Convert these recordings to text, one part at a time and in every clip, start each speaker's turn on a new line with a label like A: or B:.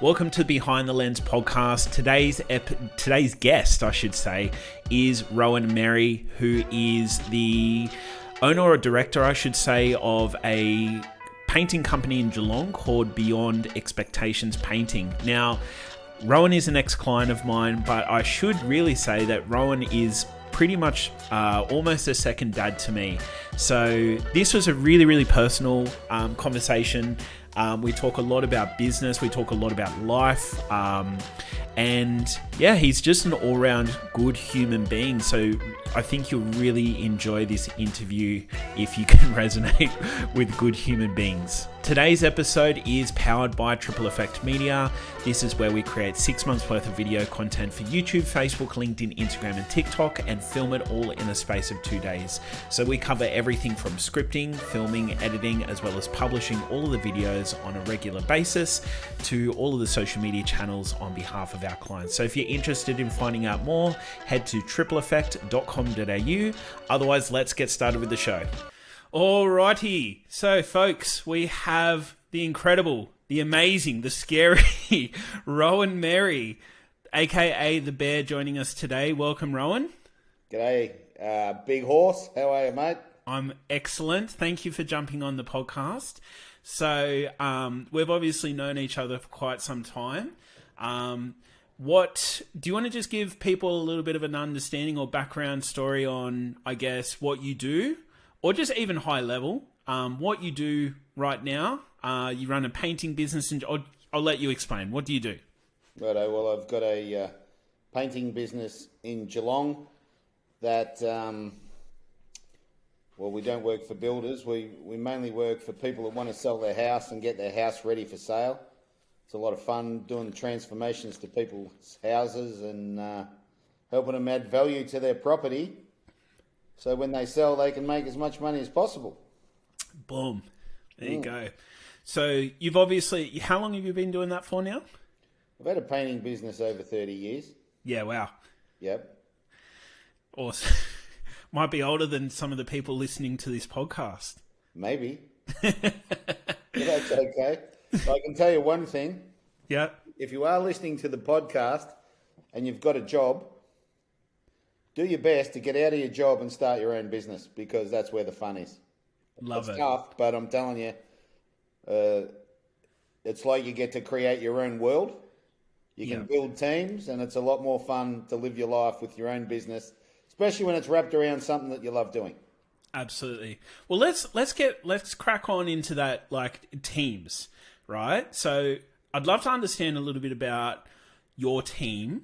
A: Welcome to Behind the Lens podcast. Today's guest, I should say, is Rohan Merry, who is the owner or director, I should say, of a painting company in Geelong called Beyond Expectations Painting. Now, Rohan is an ex-client of mine, but I should really say that Rohan is pretty much almost a second dad to me. So this was a really, really personal conversation. We talk a lot about business. We talk a lot about life. And yeah, he's just an all-round good human being. So I think you'll really enjoy this interview if you can resonate with good human beings. Today's episode is powered by Triple Effect Media. This is where we create 6 months worth of video content for YouTube, Facebook, LinkedIn, Instagram, and TikTok, and film it all in the space of 2 days. So we cover everything from scripting, filming, editing, as well as publishing all of the videos on a regular basis to all of the social media channels on behalf of our clients. So if you're interested in finding out more, head to tripleeffect.com.au. Otherwise, let's get started with the show. Alrighty, so folks, we have the incredible, the amazing, the scary Rohan Merry, aka the Bear, joining us today. Welcome, Rohan.
B: G'day, Big Horse. How are you, mate?
A: I'm excellent. Thank you for jumping on the podcast. So we've obviously known each other for quite some time. What do you want to just give people a little bit of an understanding or background story on, I guess, what you do? Or just even high level, what you do right now. You run a painting business, and I'll let you explain. What do you do?
B: Righto, well, I've got a painting business in Geelong that, we don't work for builders. We mainly work for people that want to sell their house and get their house ready for sale. It's a lot of fun doing transformations to people's houses and helping them add value to their property. So when they sell, they can make as much money as possible.
A: Boom. There you go. So you've obviously, how long have you been doing that for now?
B: I've had a painting business over 30 years.
A: Yeah, wow.
B: Yep.
A: Awesome. Might be older than some of the people listening to this podcast.
B: Maybe. But that's okay. So I can tell you one thing.
A: Yeah.
B: If you are listening to the podcast and you've got a job, do your best to get out of your job and start your own business, because that's where the fun is.
A: Love it.
B: It's tough, but I'm telling you, it's like you get to create your own world. You can build teams, and it's a lot more fun to live your life with your own business, especially when it's wrapped around something that you love doing.
A: Absolutely. Well, let's crack on into that, like, teams, right? So I'd love to understand a little bit about your team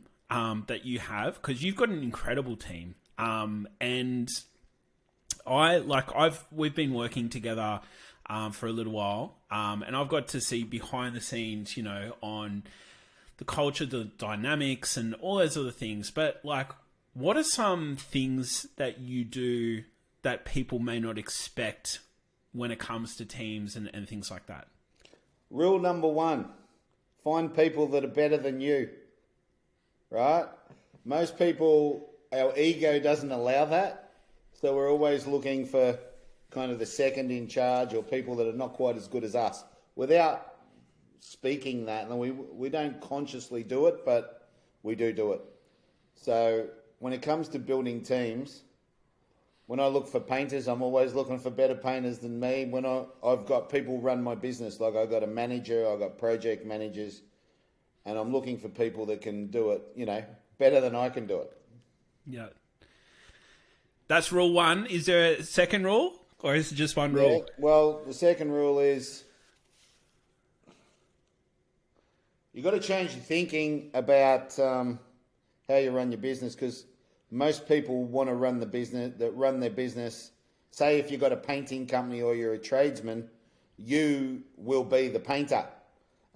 A: that you have, because you've got an incredible team. And we've been working together for a little while, and I've got to see behind the scenes, on the culture, the dynamics, and all those other things. But like, what are some things that you do that people may not expect when it comes to teams and things like that?
B: Rule number one, find people that are better than you. Right? Most people, our ego doesn't allow that. So we're always looking for kind of the second in charge or people that are not quite as good as us. Without speaking that, and we don't consciously do it, but we do it. So when it comes to building teams, when I look for painters, I'm always looking for better painters than me. When I've got people run my business, like I've got a manager, I've got project managers, and I'm looking for people that can do it, better than I can do it.
A: Yeah. That's rule one. Is there a second rule, or is it just one rule?
B: Well, the second rule is you got to change your thinking about how you run your business, because most people want to run their business. Say if you've got a painting company or you're a tradesman, you will be the painter.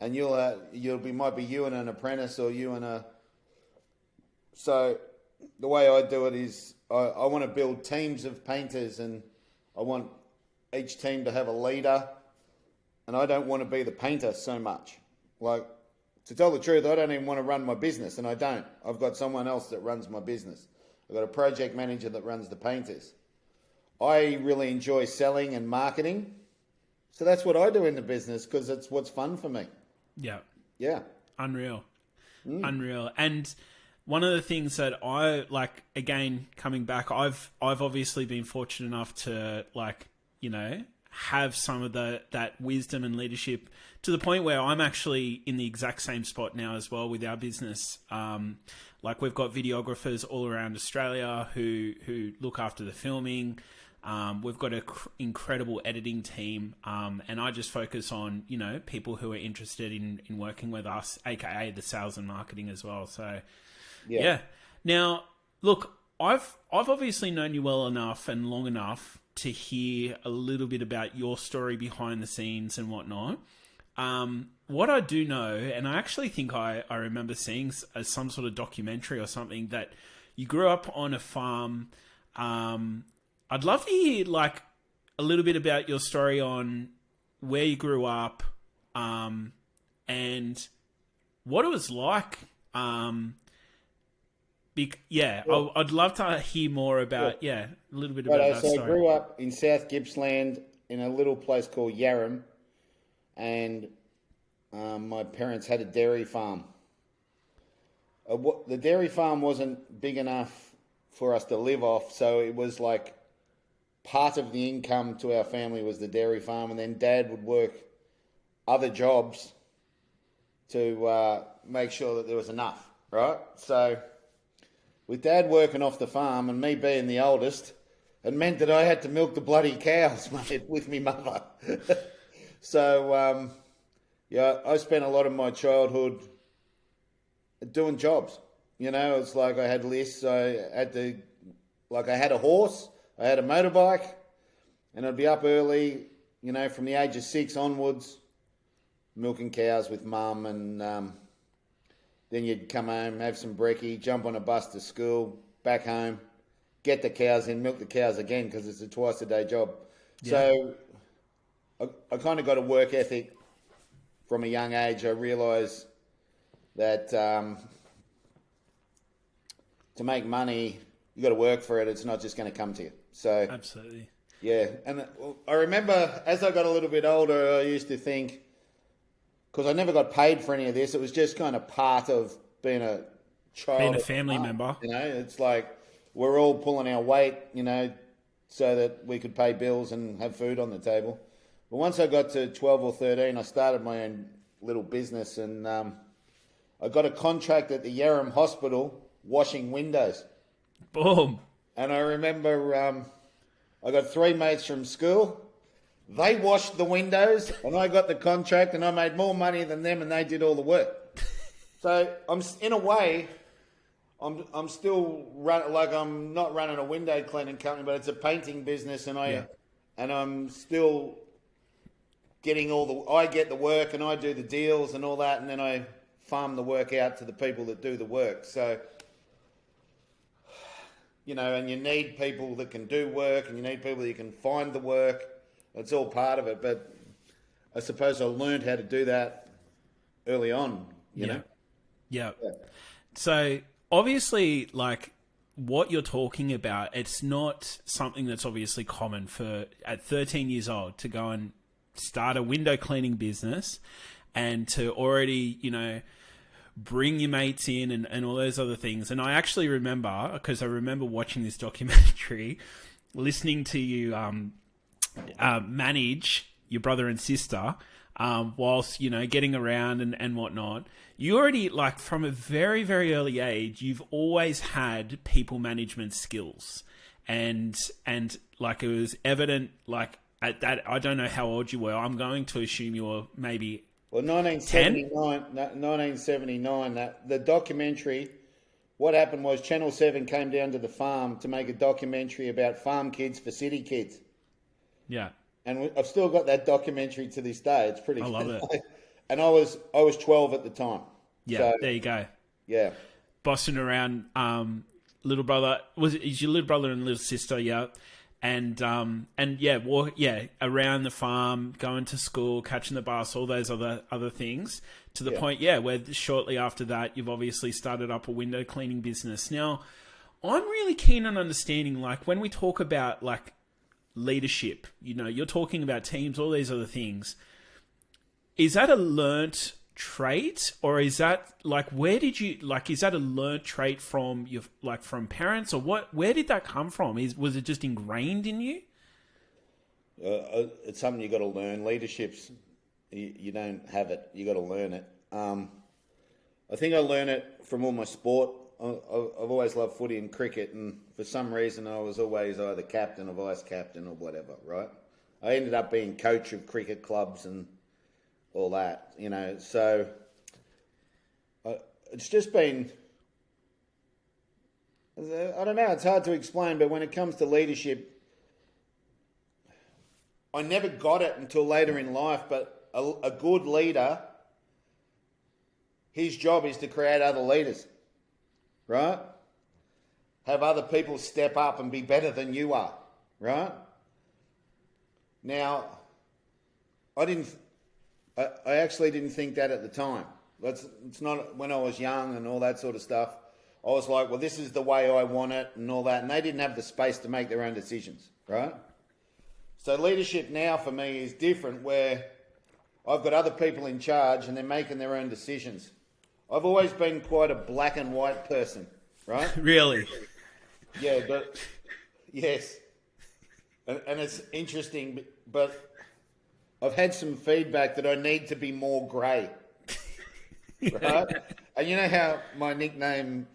B: And might be you and an apprentice, or you and a. So the way I do it is I want to build teams of painters, and I want each team to have a leader. And I don't want to be the painter so much. Like, to tell the truth, I don't even want to run my business, and I don't. I've got someone else that runs my business. I've got a project manager that runs the painters. I really enjoy selling and marketing. So that's what I do in the business, because it's what's fun for me.
A: Yeah.
B: Yeah.
A: Unreal. Unreal. And one of the things that I like, again, coming back, I've obviously been fortunate enough to, like, you know, have some of that wisdom and leadership to the point where I'm actually in the exact same spot now as well with our business. Like, we've got videographers all around Australia who look after the filming. We've got an incredible editing team, and I just focus on, you know, people who are interested in working with us, aka the sales and marketing as well. So, yeah. Now, look, I've obviously known you well enough and long enough to hear a little bit about your story behind the scenes and whatnot. What I do know, and I actually think I remember seeing some sort of documentary or something, that you grew up on a farm. I'd love to hear, like, a little bit about your story on where you grew up, and what it was like. I'd love to hear more about, a little bit about that story.
B: I grew up in South Gippsland in a little place called Yarram, and my parents had a dairy farm. The dairy farm wasn't big enough for us to live off, so it was like part of the income to our family was the dairy farm, and then Dad would work other jobs to make sure that there was enough, right? So with Dad working off the farm and me being the oldest, it meant that I had to milk the bloody cows, mate, with me mother. So, I spent a lot of my childhood doing jobs. You know, it's like I had lists. I had a horse, I had a motorbike, and I'd be up early, you know, from the age of 6 onwards, milking cows with Mum, and then you'd come home, have some brekkie, jump on a bus to school, back home, get the cows in, milk the cows again, because it's a twice-a-day job. Yeah. So I kind of got a work ethic from a young age. I realised that to make money, you got to work for it. It's not just going to come to you. So
A: absolutely,
B: yeah. And I remember as I got a little bit older, I used to think, because I never got paid for any of this, it was just kind of part of being a child,
A: being a family member.
B: You know, it's like we're all pulling our weight, you know, so that we could pay bills and have food on the table. But once I got to 12 or 13, I started my own little business, and I got a contract at the Yarram Hospital washing windows.
A: Boom.
B: And I remember I got 3 mates from school. They washed the windows, and I got the contract, and I made more money than them, and they did all the work. So I'm in a way, I'm still I'm not running a window cleaning company, but it's a painting business, and I'm still getting I get the work, and I do the deals and all that, and then I farm the work out to the people that do the work. So, you know, and you need people that can do work, and you need people that can find the work. It's all part of it, but I suppose I learned how to do that early on, you know?
A: Yeah. So obviously, like, what you're talking about, it's not something that's obviously common for, at 13 years old, to go and start a window cleaning business and to already, you know, bring your mates in and all those other things. And I actually remember, because I remember watching this documentary, listening to you manage your brother and sister whilst, you know, getting around and whatnot. You already, like, from a very, very early age, you've always had people management skills. And like, it was evident, like, at that, I don't know how old you were. I'm going to assume you were maybe
B: 1979, that the documentary, what happened was Channel 7 came down to the farm to make a documentary about farm kids for city kids.
A: Yeah.
B: And I've still got that documentary to this day. It's pretty.
A: I love it.
B: And I was 12 at the time.
A: Yeah, so, there you go.
B: Yeah.
A: Bossing around, little brother, is your little brother and little sister, yeah. And around the farm, going to school, catching the bus, all those other things, to the point, where shortly after that, you've obviously started up a window cleaning business. Now, I'm really keen on understanding, like, when we talk about, like, leadership, you know, you're talking about teams, all these other things. Is that a learnt trait, or is that like, where did you, like, is that a learned trait from your, like, from parents, or what? Where did that come from? Was it just ingrained in you?
B: It's something you got to learn. Leadership's you don't have it. You got to learn it. I think I learned it from all my sport. I've always loved footy and cricket, and for some reason I was always either captain or vice captain or whatever, right? I ended up being coach of cricket clubs and all that, you know. So it's just been, I don't know, it's hard to explain, but when it comes to leadership, I never got it until later in life, but a good leader, his job is to create other leaders, right? Have other people step up and be better than you are, right? Now, I actually didn't think that at the time. It's not when I was young and all that sort of stuff. I was like, well, this is the way I want it and all that. And they didn't have the space to make their own decisions, right? So leadership now for me is different, where I've got other people in charge and they're making their own decisions. I've always been quite a black and white person, right?
A: Really?
B: Yeah, but yes. And it's interesting, but I've had some feedback that I need to be more grey, right? And you know how my nickname's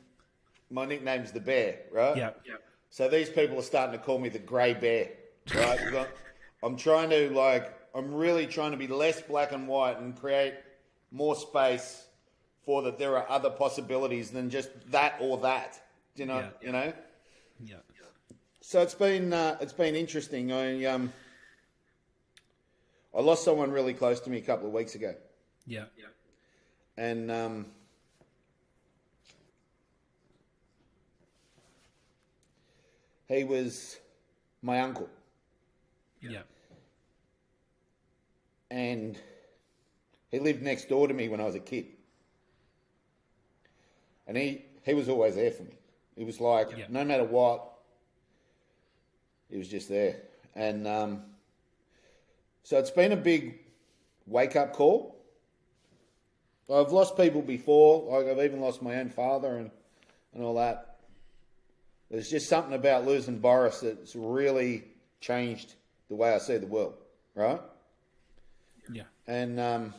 B: the Bear, right?
A: Yeah.
B: So these people are starting to call me the Grey Bear, right? I'm really trying to be less black and white and create more space for that there are other possibilities than just that or that. You know?
A: Yeah.
B: So it's been interesting. I lost someone really close to me a couple of weeks ago.
A: Yeah.
B: And he was my uncle.
A: Yeah.
B: And he lived next door to me when I was a kid. And he was always there for me. He was like, no matter what, he was just there. And so it's been a big wake-up call. I've lost people before. Like I've even lost my own father and all that. There's just something about losing Boris that's really changed the way I see the world, right?
A: Yeah.
B: And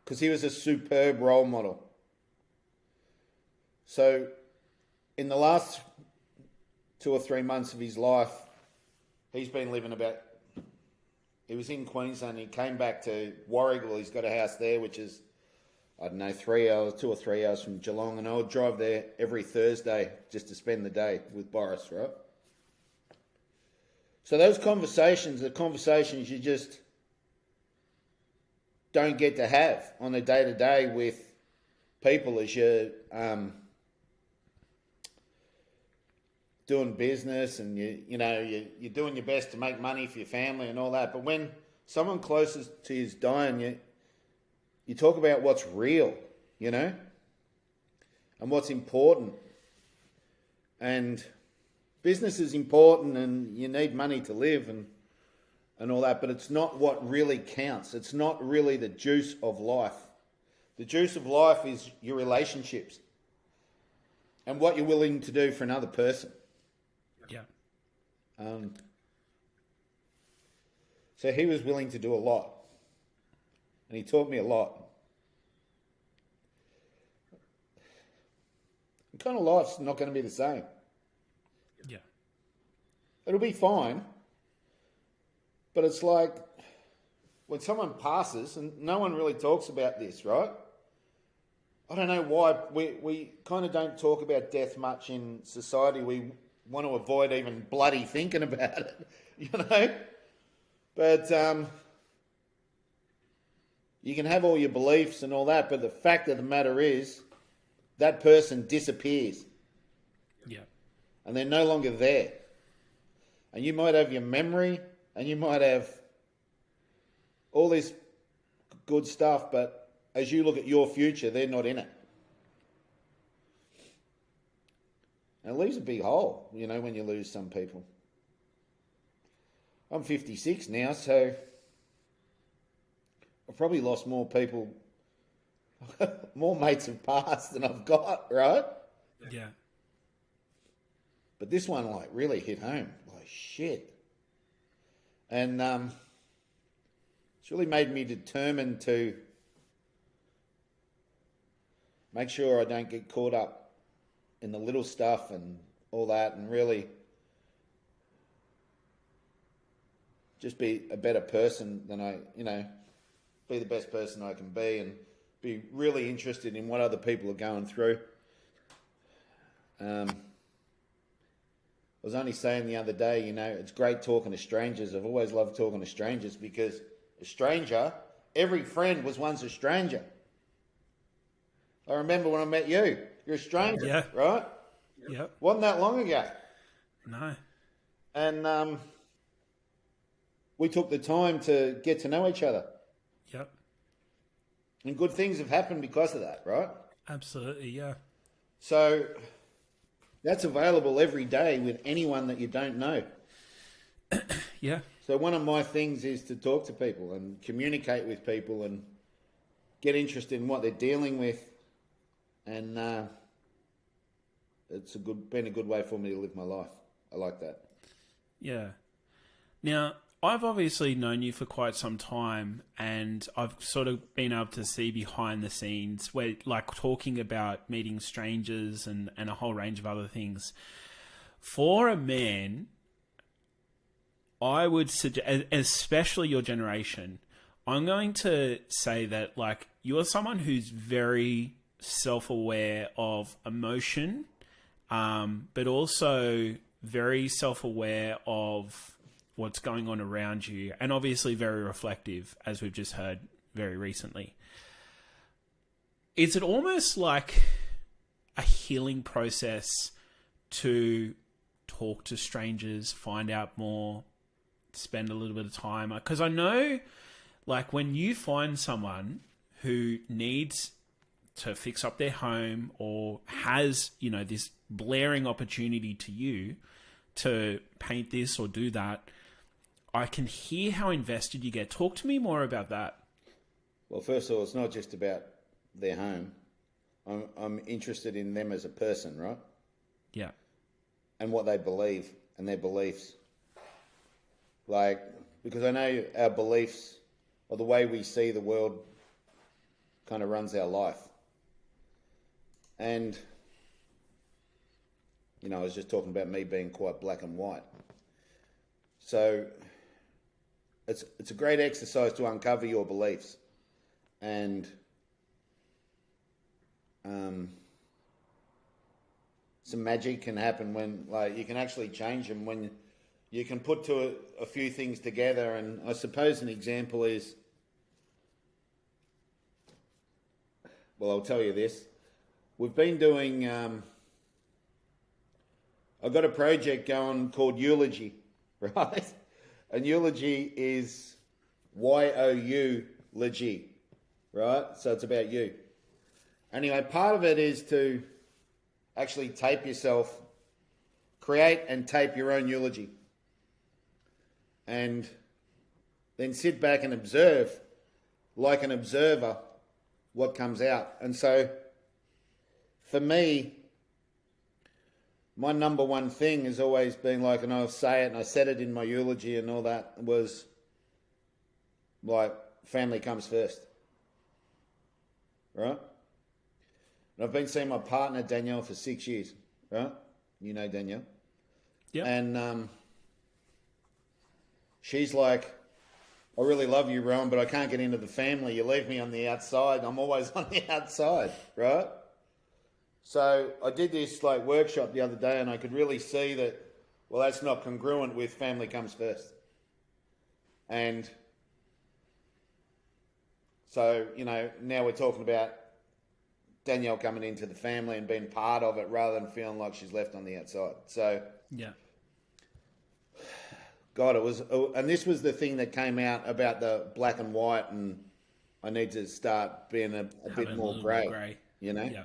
B: because he was a superb role model. So in the last 2 or 3 months of his life, he's been living he was in Queensland, he came back to Warragul, he's got a house there, which is, I don't know, 2 or 3 hours from Geelong, and I would drive there every Thursday just to spend the day with Boris, right? So those conversations, the conversations you just don't get to have on a day-to-day with people as you're doing business, and you're doing your best to make money for your family and all that. But when someone closest to you is dying, you talk about what's real, and what's important. And business is important, and you need money to live and all that, but it's not what really counts. It's not really the juice of life. The juice of life is your relationships and what you're willing to do for another person.
A: Yeah.
B: So he was willing to do a lot, and he taught me a lot. The kind of life's not going to be the same.
A: Yeah.
B: It'll be fine, but it's like when someone passes, and no one really talks about this, right? I don't know why we kind of don't talk about death much in society. We want to avoid even bloody thinking about it, But you can have all your beliefs and all that, but the fact of the matter is that person disappears.
A: Yeah.
B: And they're no longer there. And you might have your memory and you might have all this good stuff, but as you look at your future, they're not in it. And it leaves a big hole, when you lose some people. I'm 56 now, so I've probably lost more people more mates have passed than I've got, right?
A: Yeah.
B: But this one, like, really hit home. Like, shit. And it's really made me determined to make sure I don't get caught up in the little stuff and all that, and really just be a better person than be the best person I can be, and be really interested in what other people are going through. I was only saying the other day, it's great talking to strangers. I've always loved talking to strangers because a stranger, every friend was once a stranger. I remember when I met you. You're a stranger, right?
A: Yep.
B: Wasn't that long ago.
A: No.
B: And we took the time to get to know each other.
A: Yep.
B: And good things have happened because of that, right?
A: Absolutely, yeah.
B: So that's available every day with anyone that you don't know.
A: Yeah.
B: So one of my things is to talk to people and communicate with people and get interested in what they're dealing with. And it's been a good way for me to live my life. I like that.
A: Yeah. Now, I've obviously known you for quite some time, and I've sort of been able to see behind the scenes where, like, talking about meeting strangers and a whole range of other things. For a man, I would suggest, especially your generation, I'm going to say that, like, you're someone who's very self-aware of emotion, but also very self-aware of what's going on around you, and obviously very reflective, as we've just heard very recently. Is it almost like a healing process to talk to strangers, find out more, spend a little bit of time? Because I know, like, when you find someone who needs to fix up their home or has, this blaring opportunity to you to paint this or do that, I can hear how invested you get. Talk to me more about that.
B: Well, first of all, it's not just about their home. I'm interested in them as a person, right?
A: Yeah.
B: And what they believe and their beliefs. Like, because I know our beliefs or the way we see the world kind of runs our life. And, I was just talking about me being quite black and white. So it's a great exercise to uncover your beliefs. And some magic can happen when, like, you can actually change them when you can put a few things together. And I suppose an example is, well, I'll tell you this. We've been doing, I've got a project going called Eulogy, right? And eulogy is Y-O-U-logy, right? So it's about you. Anyway, part of it is to actually tape yourself, create and tape your own eulogy. And then sit back and observe, like an observer, what comes out. And so, for me, my number one thing has always been, like, and I'll say it, and I said it in my eulogy and all that, was, like, family comes first. Right? And I've been seeing my partner, Danielle, for 6 years. Right? You know Danielle.
A: Yeah.
B: And she's like, I really love you, Rohan, but I can't get into the family. You leave me on the outside. I'm always on the outside. Right? So I did this, like, workshop the other day, and I could really see that, well, that's not congruent with family comes first. And so, now we're talking about Danielle coming into the family and being part of it rather than feeling like she's left on the outside. So,
A: yeah.
B: God, it was, and this was the thing that came out about the black and white, and I need to start being a bit more grey,
A: Yeah.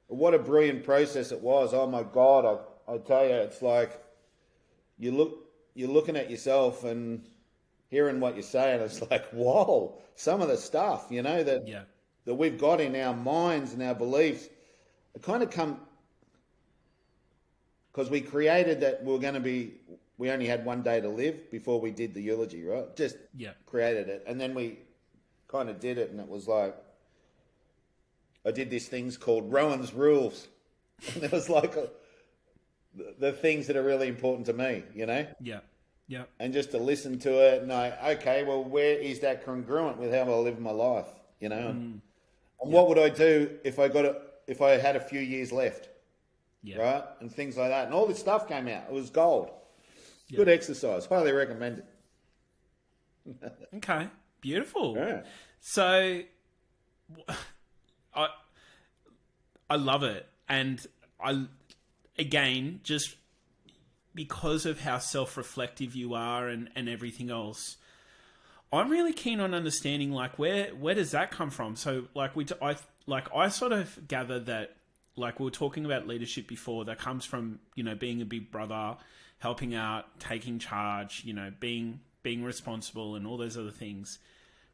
B: What a brilliant process it was. Oh my God, I tell you, it's like you're looking at yourself and hearing what you're saying. It's like, whoa, some of the stuff, that that we've got in our minds and our beliefs, it kind of come because we created that we only had one day to live before we did the eulogy, right? Just created it. And then we kind of did it, and it was like, I did these things called Rohan's Rules. And it was like the things that are really important to me, you know?
A: Yeah. Yeah.
B: And just to listen to it and okay, well, where is that congruent with how I live my life, you know? And what would I do if I had a few years left? Yeah. Right? And things like that. And all this stuff came out. It was gold. Yeah. Good exercise. Highly recommend it.
A: Okay. Beautiful.
B: Yeah.
A: So I love it. And again, just because of how self-reflective you are and everything else, I'm really keen on understanding, like, where does that come from? So, like, I sort of gathered that, like, we were talking about leadership before, that comes from, you know, being a big brother, helping out, taking charge, you know, being responsible and all those other things.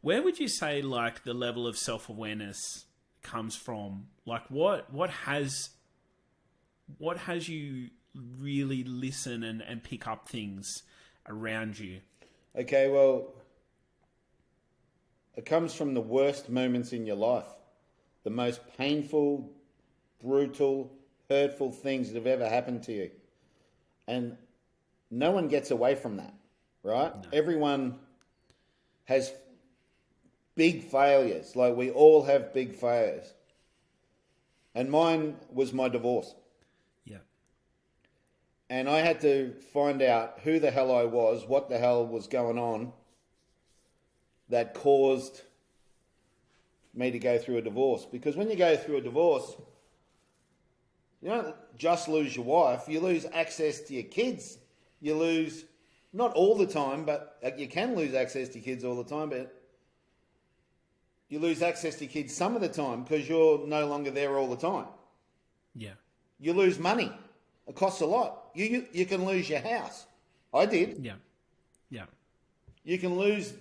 A: Where would you say, like, the level of self-awareness comes from? Like, what has you really listen and pick up things around you?
B: Okay, well, it comes from the worst moments in your life. The most painful, brutal, hurtful things that have ever happened to you. And no one gets away from that, right? No. Everyone has big failures. Like, we all have big failures. And mine was my divorce.
A: Yeah.
B: And I had to find out who the hell I was, what the hell was going on that caused me to go through a divorce. Because when you go through a divorce, you don't just lose your wife, you lose access to your kids. You lose, not all the time, but you can lose access to kids all the time, but you lose access to kids some of the time because you're no longer there all the time.
A: Yeah.
B: You lose money. It costs a lot. You can lose your house. I did.
A: Yeah. Yeah.
B: You can lose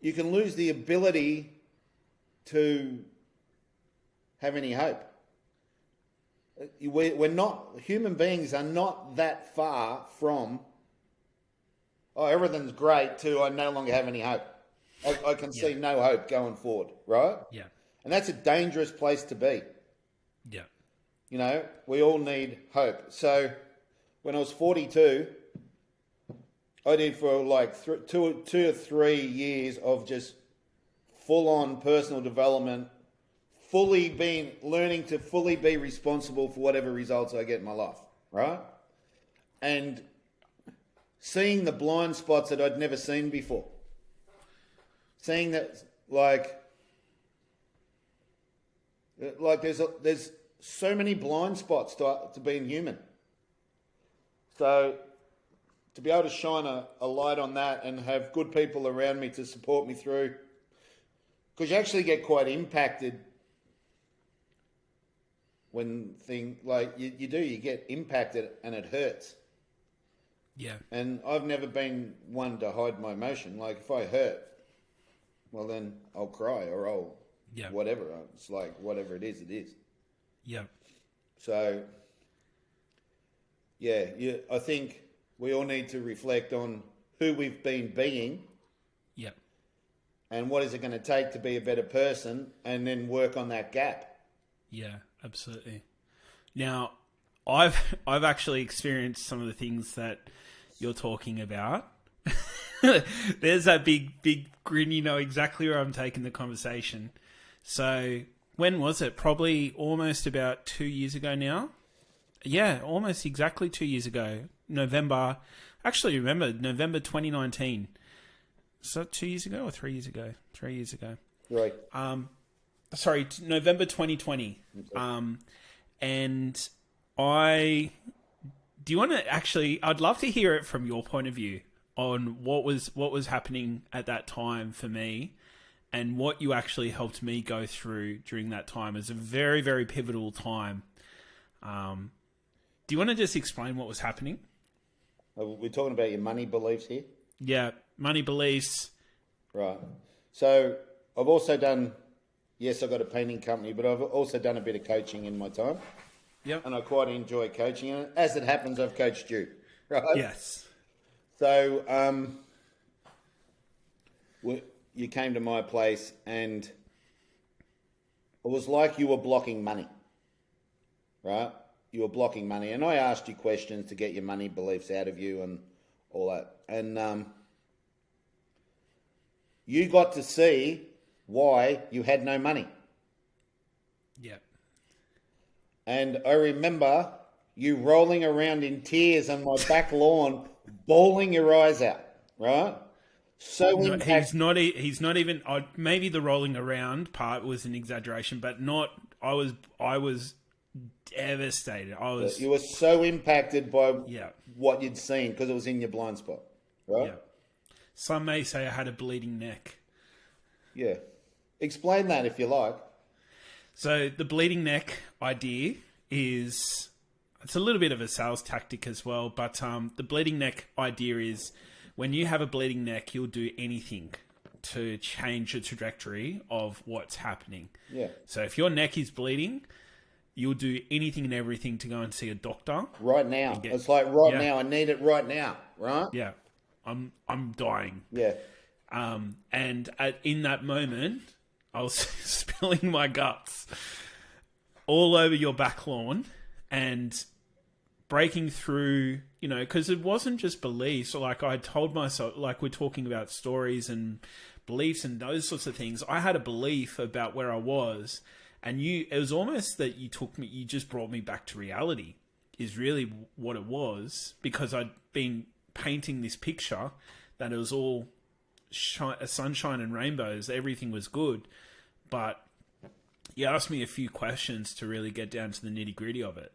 B: the ability to have any hope. We're not, human beings are not that far from, everything's great, to I no longer have any hope. I can see no hope going forward, right?
A: Yeah.
B: And that's a dangerous place to be.
A: Yeah.
B: You know, we all need hope. So when I was 42, I did for like 2 to 3 years of just full-on personal development, learning to fully be responsible for whatever results I get in my life, right? And seeing the blind spots that I'd never seen before. Seeing that, like there's so many blind spots to being human. So to be able to shine a light on that and have good people around me to support me through, because you actually get quite impacted when you get impacted and it hurts.
A: Yeah.
B: And I've never been one to hide my emotion. Like, if I hurt, well, then I'll cry or I'll whatever. It's like, whatever it is, it is.
A: Yeah.
B: So, I think we all need to reflect on who we've been being.
A: Yeah.
B: And what is it going to take to be a better person, and then work on that gap.
A: Yeah, absolutely. Now, I've actually experienced some of the things that you're talking about. There's that big grin, you know exactly where I'm taking the conversation. So, when was it? Probably almost about 2 years ago now. Yeah, almost exactly 2 years ago. November 2019. So 2 years ago or 3 years ago? 3 years ago.
B: Right.
A: November 2020.
B: Okay.
A: And do you want to actually, I'd love to hear it from your point of view on what was happening at that time for me and what you actually helped me go through during that time. It's a very, very pivotal time. Do you want to just explain what was happening?
B: We're talking about your money beliefs here?
A: Yeah, money beliefs.
B: Right. So I've also done, yes, I've got a painting company, but I've also done a bit of coaching in my time.
A: Yep.
B: And I quite enjoy coaching. And as it happens, I've coached you, right?
A: Yes.
B: So you came to my place and it was like you were blocking money, right? You were blocking money. And I asked you questions to get your money beliefs out of you and all that. And you got to see why you had no money.
A: Yep.
B: And I remember you rolling around in tears on my back lawn, bawling your eyes out, right? So
A: No, he's not even. Maybe the rolling around part was an exaggeration, but not. I was devastated.
B: You were so impacted by
A: Yeah.
B: what you'd seen because it was in your blind spot, right?
A: Yeah. Some may say I had a bleeding neck.
B: Yeah. Explain that if you like.
A: So the bleeding neck idea is, it's a little bit of a sales tactic as well, but the bleeding neck idea is when you have a bleeding neck, you'll do anything to change the trajectory of what's happening.
B: Yeah.
A: So if your neck is bleeding, you'll do anything and everything to go and see a doctor.
B: Right now. It's like now. I need it right now, right?
A: Yeah. I'm dying.
B: Yeah.
A: In that moment, I was spilling my guts all over your back lawn and breaking through, because it wasn't just beliefs. Like I told myself, like we're talking about stories and beliefs and those sorts of things. I had a belief about where I was, and it was almost that you just brought me back to reality is really what it was, because I'd been painting this picture that it was all sunshine and rainbows, everything was good, but you asked me a few questions to really get down to the nitty gritty of it.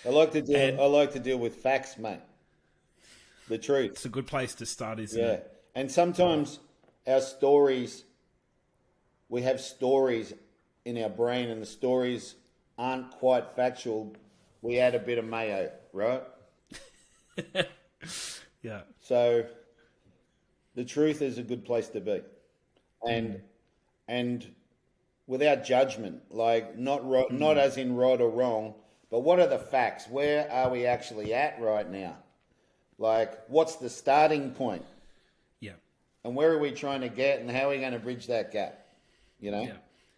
B: I like to deal with facts, mate. The truth.
A: It's a good place to start, isn't it?
B: Yeah. And sometimes our stories, we have stories in our brain and the stories aren't quite factual. We add a bit of mayo, right?
A: Yeah.
B: So the truth is a good place to be. And without judgment, like not as in right or wrong, but what are the facts? Where are we actually at right now? Like, what's the starting point?
A: Yeah.
B: And where are we trying to get, and how are we going to bridge that gap?
A: Yeah.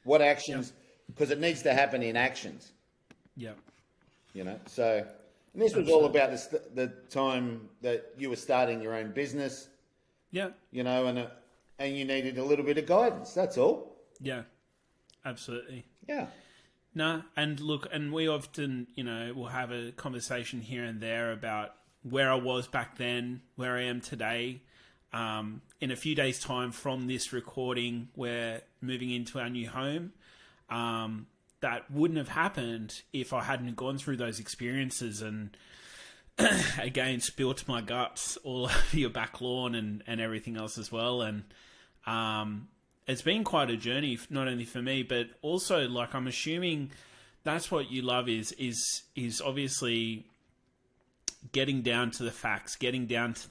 B: What actions? Because it needs to happen in actions.
A: Yeah.
B: So, and this was all about the time that you were starting your own business.
A: Yeah.
B: And you needed a little bit of guidance. That's all.
A: Yeah. Absolutely.
B: Yeah.
A: No, and look, and we often, we'll have a conversation here and there about where I was back then, where I am today. In a few days' time from this recording, we're moving into our new home. That wouldn't have happened if I hadn't gone through those experiences and, again, spilt my guts all over your back lawn and everything else as well. And it's been quite a journey, not only for me, but also, like, I'm assuming that's what you love is obviously getting down to the facts, getting down to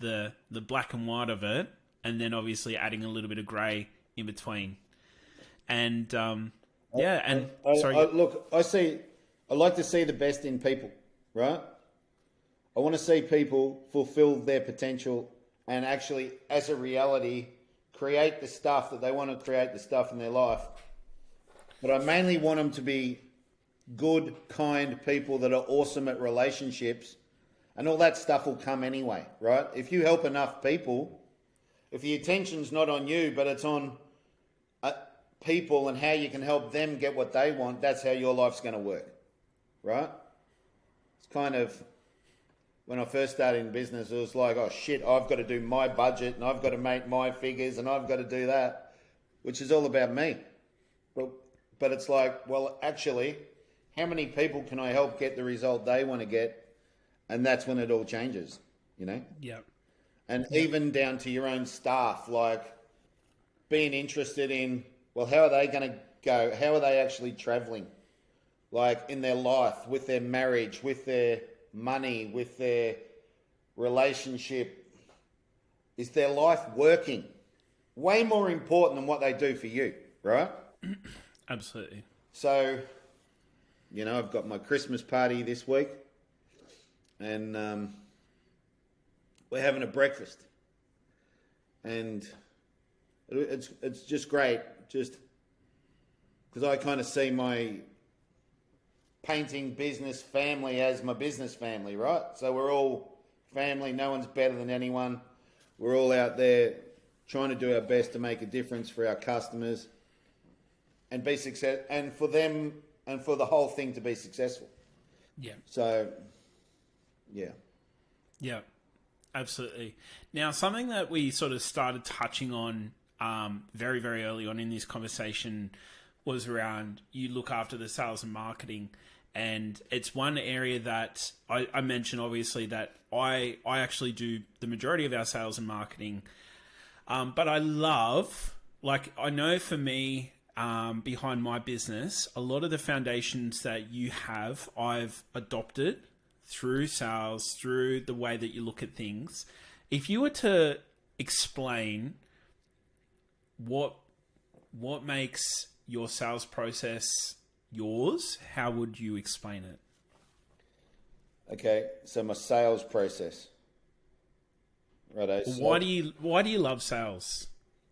A: the black and white of it, and then obviously adding a little bit of grey in between. And I like to see the best in people, right? I want to see people fulfill their potential and actually, as a reality, create the stuff that they want to create, the stuff in their life. But I mainly want them to be good, kind people that are awesome at relationships, and all that stuff will come anyway, right? If you help enough people, if the attention's not on you, but it's on people and how you can help them get what they want, that's how your life's going to work, right? It's kind of, when I first started in business, it was like, oh shit, I've got to do my budget and I've got to make my figures and I've got to do that, which is all about me. But it's like, well, actually, how many people can I help get the result they want to get? And that's when it all changes, Yeah.
B: And even down to your own staff, like being interested in, well, how are they going to go? How are they actually traveling? Like in their life, with their marriage, with their money, with their relationship. Is their life working, way more important than what they do for you, right?
A: Absolutely.
B: So, I've got my Christmas party this week, and we're having a breakfast, and it's just great, just because I kind of see my painting business family as my business family, right? So we're all family. No one's better than anyone. We're all out there trying to do our best to make a difference for our customers and be success, and for them, and for the whole thing to be successful.
A: Yeah.
B: So, yeah.
A: Yeah, absolutely. Now, something that we sort of started touching on very, very early on in this conversation was around you look after the sales and marketing. And it's one area that I mentioned, obviously, that I actually do the majority of our sales and marketing. But I love, I know for me, behind my business, a lot of the foundations that you have, I've adopted through sales, through the way that you look at things. If you were to explain what makes your sales process yours, how would you explain it?
B: Okay, so my sales process. Righto.
A: Why do you love sales?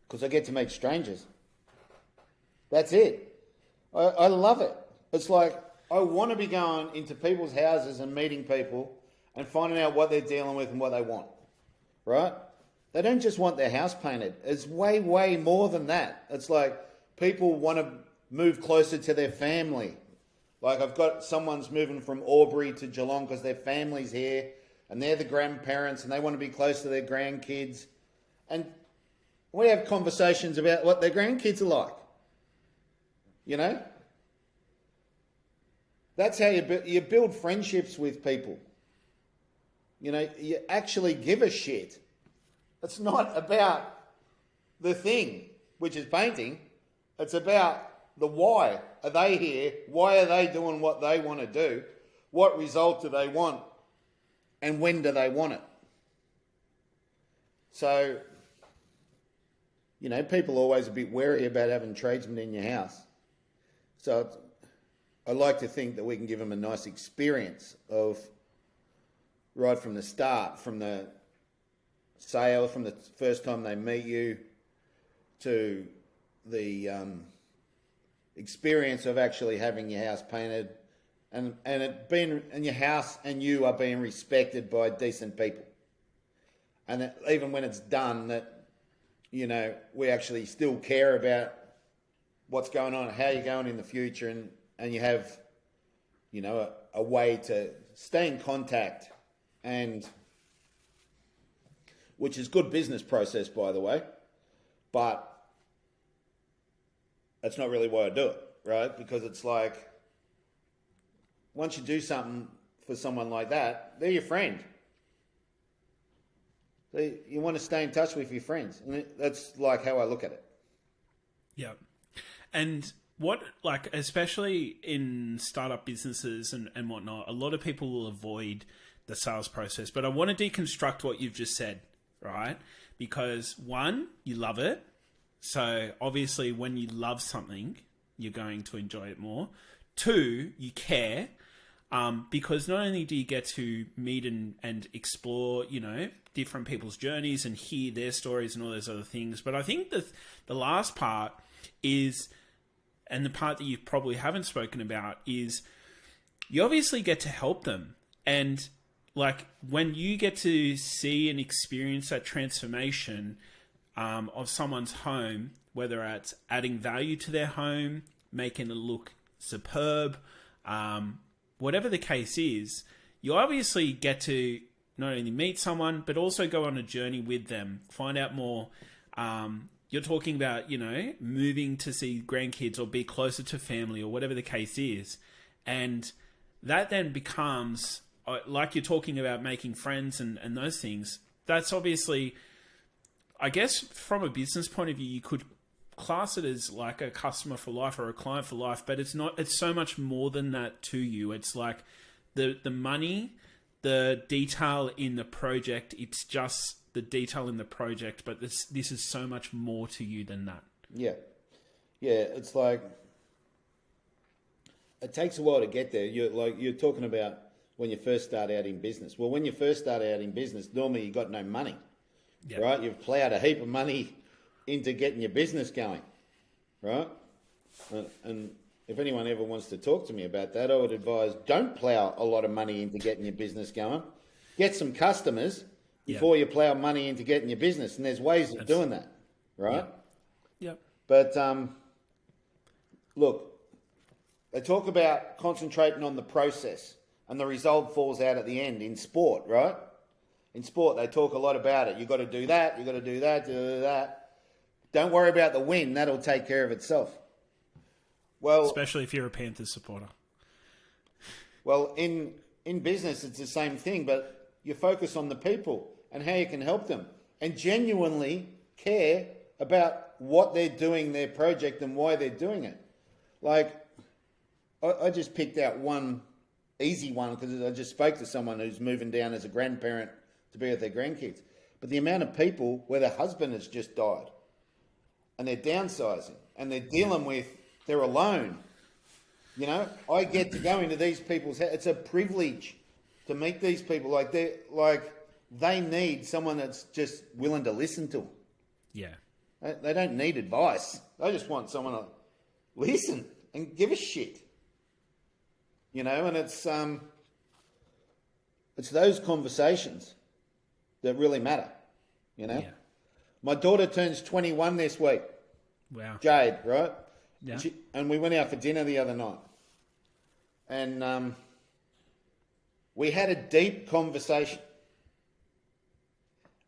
B: Because I get to meet strangers. That's it. I love it. It's like I want to be going into people's houses and meeting people and finding out what they're dealing with and what they want. Right? They don't just want their house painted. It's way, way more than that. It's like people want to move closer to their family. Like I've got someone's moving from Albury to Geelong because their family's here and they're the grandparents and they want to be close to their grandkids. And we have conversations about what their grandkids are like. You know? That's how you build friendships with people. You know, you actually give a shit. It's not about the thing, which is painting. It's about the why. Are they here? Why are they doing what they want to do? What result do they want? And when do they want it? So, you know, people are always a bit wary about having tradesmen in your house. So I like to think that we can give them a nice experience of right from the start, from the sale, from the first time they meet you to the experience of actually having your house painted and it being in your house and you are being respected by decent people. And that even when it's done, that, you know, we actually still care about what's going on, how you're going in the future, and you have, you know, a way to stay in contact, and which is good business process, by the way, but that's not really why I do it, right? Because it's like, once you do something for someone like that, they're your friend. So you want to stay in touch with your friends. And that's like how I look at it.
A: Yeah. And what, like, especially in startup businesses and whatnot, a lot of people will avoid the sales process. But I want to deconstruct what you've just said, right? Because one, you love it. So obviously when you love something, you're going to enjoy it more. Two, you care. Because not only do you get to meet and explore, you know, different people's journeys and hear their stories and all those other things, but I think the last part is, and the part that you probably haven't spoken about, is you obviously get to help them. And like when you get to see and experience that transformation of someone's home, whether it's adding value to their home, making it look superb, whatever the case is, you obviously get to not only meet someone, but also go on a journey with them, find out more. You're talking about, you know, moving to see grandkids or be closer to family or whatever the case is. And that then becomes, like you're talking about making friends and those things, that's obviously, I guess from a business point of view, you could class it as like a customer for life or a client for life, but it's not. It's so much more than that to you. It's like the money, the detail in the project. It's just the detail in the project, but this is so much more to you than that.
B: Yeah. It's like it takes a while to get there. You're talking about when you first start out in business. Well, when you first start out in business, normally you got no money, right? You've ploughed a heap of money into getting your business going, right? And if anyone ever wants to talk to me about that, I would advise don't plough a lot of money into getting your business going. Get some customers before you plough money into getting your business. And there's ways of doing that, right?
A: Yep.
B: But look, they talk about concentrating on the process and the result falls out at the end in sport, right? In sport, they talk a lot about it. You've got to do that, you've got to do that, do that. Don't worry about the win. That'll take care of itself. Well,
A: especially if you're a Panthers supporter.
B: Well, in business, it's the same thing, but you focus on the people and how you can help them and genuinely care about what they're doing, their project, and why they're doing it. Like, I just picked out one easy one because I just spoke to someone who's moving down as a grandparent to be with their grandkids. But the amount of people where their husband has just died and they're downsizing and they're dealing with, they're alone. You know, I get to go into these people's heads. It's a privilege to meet these people. They need someone that's just willing to listen to them.
A: Yeah.
B: They don't need advice. They just want someone to listen and give a shit. You know, and it's those conversations that really matter. You know, my daughter turns 21 this week.
A: Wow.
B: Jade, right?
A: Yeah.
B: And we went out for dinner the other night, and we had a deep conversation.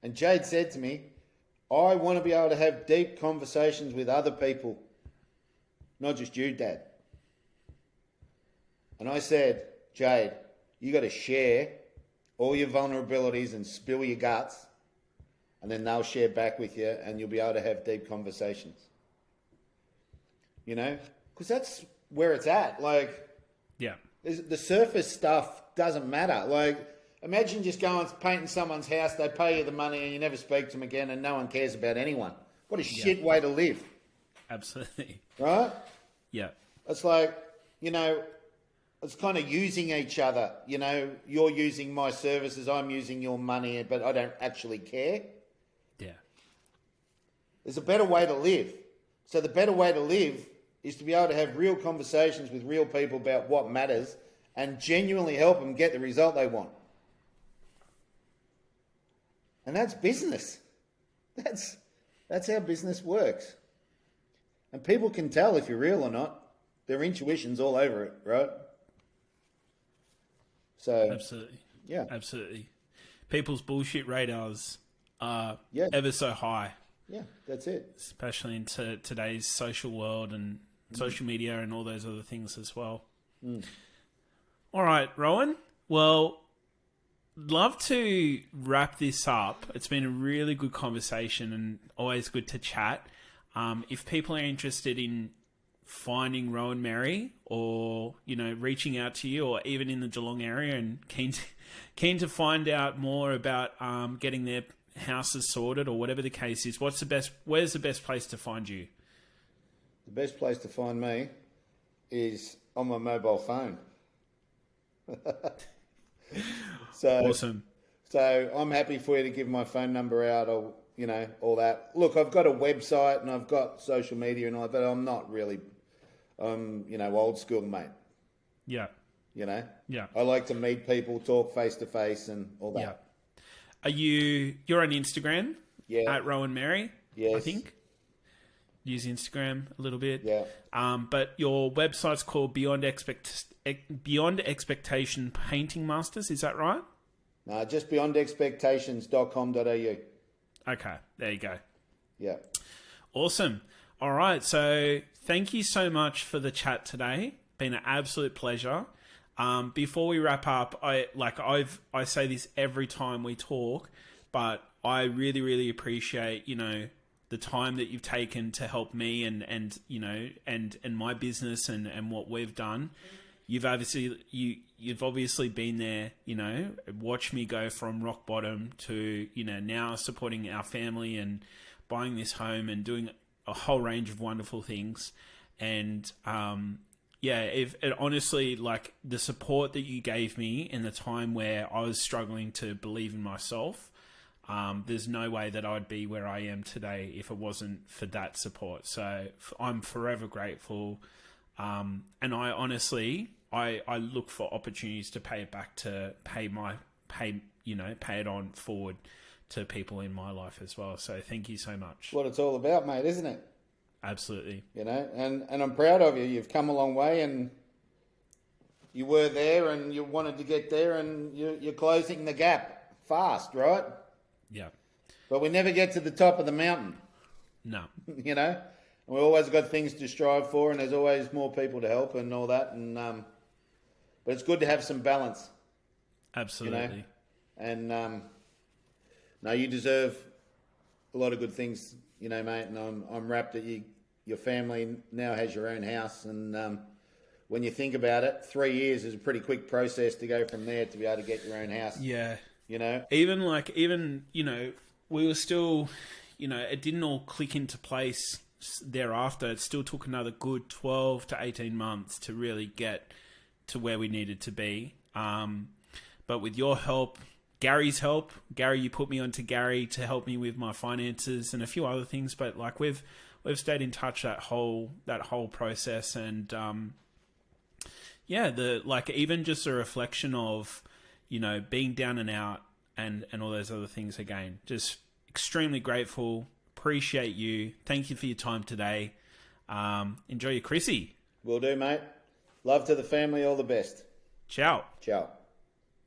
B: And Jade said to me, I want to be able to have deep conversations with other people, not just you, Dad. And I said, Jade, you got to share all your vulnerabilities and spill your guts, and then they'll share back with you, and you'll be able to have deep conversations. You know, because that's where it's at. Like, the surface stuff doesn't matter. Like, imagine just going painting someone's house, they pay you the money, and you never speak to them again, and no one cares about anyone. What a shit way to live.
A: Absolutely.
B: Right?
A: Yeah.
B: It's like, you know, it's kind of using each other. You know, you're using my services, I'm using your money, but I don't actually care.
A: Yeah.
B: There's a better way to live. So the better way to live is to be able to have real conversations with real people about what matters and genuinely help them get the result they want. And that's business. That's how business works. And people can tell if you're real or not. Their intuition's all over it, right? So
A: absolutely.
B: Yeah.
A: Absolutely. People's bullshit radars are ever so high.
B: Yeah, that's it.
A: Especially in today's social world and social media and all those other things as well. All right, Rohan. Well, love to wrap this up. It's been a really good conversation and always good to chat. If people are interested in finding Rohan Merry or, you know, reaching out to you or even in the Geelong area and keen to find out more about getting their houses sorted or whatever the case is, where's the best place to find you?
B: The best place to find me is on my mobile phone.
A: Awesome.
B: So I'm happy for you to give my phone number out or, you know, all that. Look, I've got a website and I've got social media and all that, but I'm not really, you know, old school, mate.
A: Yeah.
B: You know?
A: Yeah.
B: I like to meet people, talk face to face and all that.
A: Yeah. You're on Instagram?
B: Yeah.
A: At Rohan Merry?
B: Yes.
A: I think. Use Instagram a little bit.
B: Yeah.
A: But your website's called Beyond Expectation Painting Masters, is that right?
B: No, just beyondexpectations.com.au.
A: Okay, there you go.
B: Yeah.
A: Awesome. All right, so thank you so much for the chat today. Been an absolute pleasure. Before we wrap up, I say this every time we talk, but I really, really appreciate, you know, the time that you've taken to help me and you know, and my business and what we've done. you've obviously been there, watched me go from rock bottom to, now supporting our family and buying this home and doing a whole range of wonderful things. And, if it honestly, like the support that you gave me in the time where I was struggling to believe in myself, there's no way that I'd be where I am today if it wasn't for that support. So I'm forever grateful. And I honestly, I look for opportunities to pay it back, to pay it on forward to people in my life as well. So thank you so much.
B: What it's all about, mate, isn't it?
A: Absolutely.
B: And I'm proud of you. You've come a long way, and you were there and you wanted to get there, and you're closing the gap fast, right?
A: Yeah.
B: But we never get to the top of the mountain.
A: No.
B: We always got things to strive for, and there's always more people to help and all that. And but it's good to have some balance.
A: Absolutely.
B: And no, you deserve a lot of good things, mate. And I'm rapt that your family now has your own house. And when you think about it, 3 years is a pretty quick process to go from there to be able to get your own house.
A: Yeah.
B: Even
A: we were still, it didn't all click into place thereafter. It still took another good 12 to 18 months to really get to where we needed to be. But with your help, Gary's help, you put me onto Gary to help me with my finances and a few other things. But like we've stayed in touch that whole process. And even just a reflection of, being down and out and all those other things again. Just extremely grateful. Appreciate you. Thank you for your time today. Enjoy your Chrissy.
B: Will do, mate. Love to the family. All the best.
A: Ciao.
B: Ciao.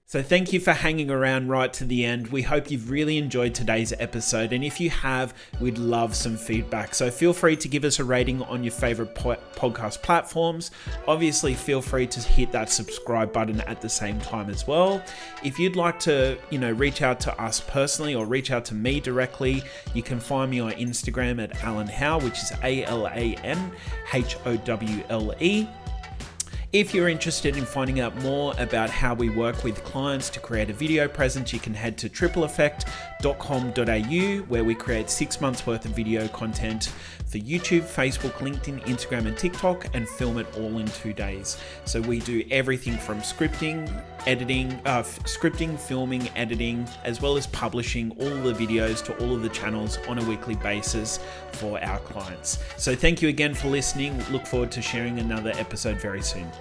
A: So thank you for hanging around right to the end. We hope you've really enjoyed today's episode. And if you have, we'd love some feedback. So feel free to give us a rating on your favorite podcast platforms. Obviously, feel free to hit that subscribe button at the same time as well. If you'd like to, reach out to us personally or reach out to me directly, you can find me on Instagram at Alan Howle, which is AlanHowle. If you're interested in finding out more about how we work with clients to create a video presence, you can head to tripleeffect.com.au, where we create 6 months worth of video content for YouTube, Facebook, LinkedIn, Instagram, and TikTok, and film it all in 2 days. So we do everything from scripting, filming, editing, as well as publishing all the videos to all of the channels on a weekly basis for our clients. So thank you again for listening. Look forward to sharing another episode very soon.